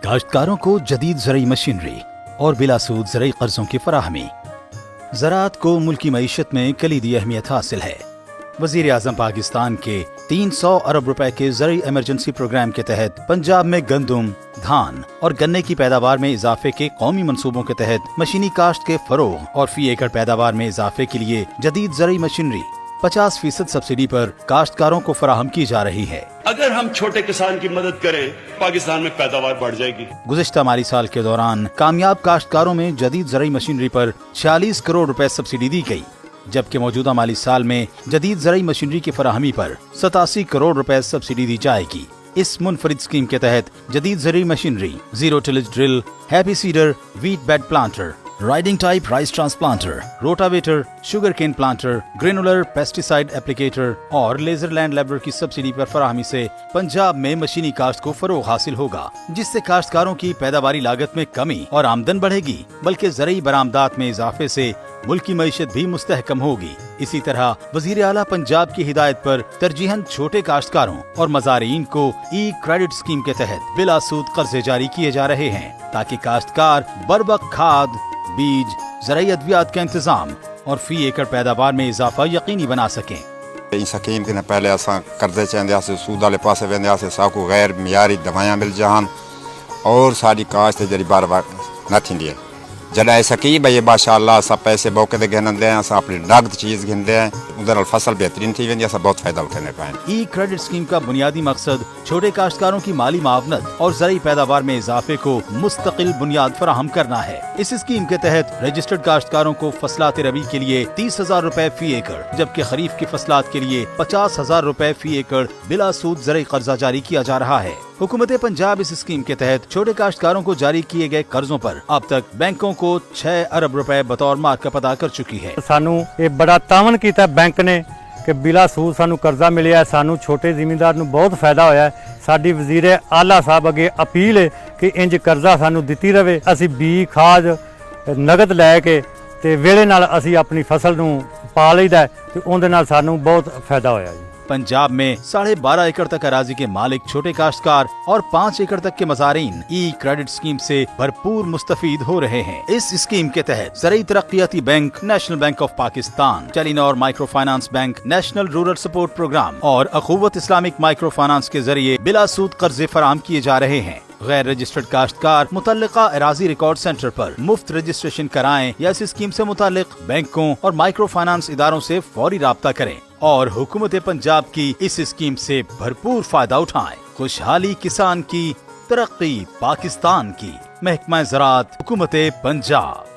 काश्तकारों को जदीद ज़राई मशीनरी और बिलासूद ज़राई कर्ज़ों की फराहमी। ज़राअत को मुल्की मईशत में कलीदी अहमियत हासिल है। वज़ीर आज़म पाकिस्तान के 300 अरब रुपए के ज़राई एमरजेंसी प्रोग्राम के तहत पंजाब में गंदम, धान और गन्ने की पैदावार में इजाफे के कौमी मंसूबों के तहत मशीनी काश्त के फरोग और फी एकड़ पैदावार में इजाफे के लिए जदीद ज़राई मशीनरी 50% सब्सिडी पर काश्तकारों को फराहम की जा रही है। अगर हम छोटे किसान की मदद करें, पाकिस्तान में पैदावार बढ़ जाएगी। गुज़िश्ता माली साल के दौरान कामयाब काश्तकारों में जदीद ज़राई मशीनरी पर 46 करोड़ रुपए सब्सिडी दी गई, जबकि मौजूदा माली साल में जदीद ज़राई मशीनरी की फराहमी पर 87 करोड़ रुपए सब्सिडी दी जाएगी। इस मुनफरिद स्कीम के तहत जदीद ज़राई machinery zero tillage drill, happy seeder, wheat bed planter, riding type rice transplanter, rotavator, sugar cane planter, granular pesticide applicator और लेजर लैंड लेबर की सब्सिडी पर फराहमी से पंजाब में मशीनी काश्त को फरोग हासिल होगा, जिससे काश्तकारों की पैदावारी लागत में कमी और आमदन बढ़ेगी, बल्कि ज़राई बरामदात में इजाफे से मुल्की मईशत भी मुस्तहकम होगी। इसी तरह वज़ीर आला पंजाब की हिदायत पर तरजीहन छोटे काश्तकारों और मज़ारीन को ई क्रेडिट स्कीम के तहत बिलासूद कर्जे जारी किए जा रहे हैं, ताकि काश्तकार बरवक्त खाद, बीज, ज़राई अद्वियात का इंतजाम और फी एकड़ पैदावार में इजाफा यकीनी बना सकें। स्कीम के पहले असां कर्जे चेंदे सूद वाले पासे वेंदे साकू गैर मियारी दवायां मिल जान और सारी काश्त जरी बार बार न थींदी है। जॾहिं स्कीम ये माशाअल्लाह असां पैसे मौके ते गिनंदे हैं, असां अपनी नगद चीज़ गिनते हैं, उधर फसल बेहतरीन थी वेंदी, असां बहुत फ़ायदा उठाने पाएं। ई क्रेडिट स्कीम का बुनियादी मकसद छोटे काश्तकारों की माली मावनत और ज़राई पैदावार में इजाफे को मुस्तकिल बुनियाद फराहम करना है। इस स्कीम के तहत रजिस्टर्ड काश्तकारों को फसलात रबी के लिए 30,000 रुपए फी एकड़, जबकि खरीफ की फसलात के लिए 50,000 रुपए फी एकड़ बिलासूद ज़राई कर्जा जारी किया जा रहा है। हुकूमत पंजाब इस स्कीम के तहत छोटे काश्तकारों को जारी किए गए कर्जों पर अब तक बैंकों को 6 अरब रुपए बतौर मार्कअप अदा कर चुकी है। सानू ये बड़ा तावन किया बैंक ने कि बिला सूद सानू कर्जा मिलिया, सानू छोटे जिमींदार नू बहुत फायदा होया है। साडी वज़ीर आला साहब अगे अपील है कि इंज कर्जा सानू दिती रहे, असी बी खाद नगद लैके ते वेले नाल असी अपनी फसल नू पा लईदा ते उहदे नाल सानू बहुत फायदा होया जी। पंजाब में 12.5 एकड़ तक अराजी के मालिक छोटे काश्तकार और 5 एकड़ तक के मज़ारीन ई क्रेडिट स्कीम से भरपूर मुस्तफीद हो रहे हैं। इस स्कीम के तहत ज़राई तरक्याती bank, national bank of Pakistan, Telenor micro finance bank, national rural support programme और अखुवत इस्लामिक माइक्रो फाइनेंस के जरिए बिलासूद कर्जे फराहम किए जा रहे हैं। गैर रजिस्टर्ड काश्तकार मुतल्लिका अराजी रिकॉर्ड सेंटर पर मुफ्त रजिस्ट्रेशन कराएं या इस स्कीम से मुतालिक बैंकों और माइक्रो फाइनेंस इदारों से फौरी राब्ता करें और हुकूमत पंजाब की इस स्कीम से भरपूर फायदा उठाएं। खुशहाली किसान की, तरक्की पाकिस्तान की। महकमा ज़राअत, हुकूमत पंजाब।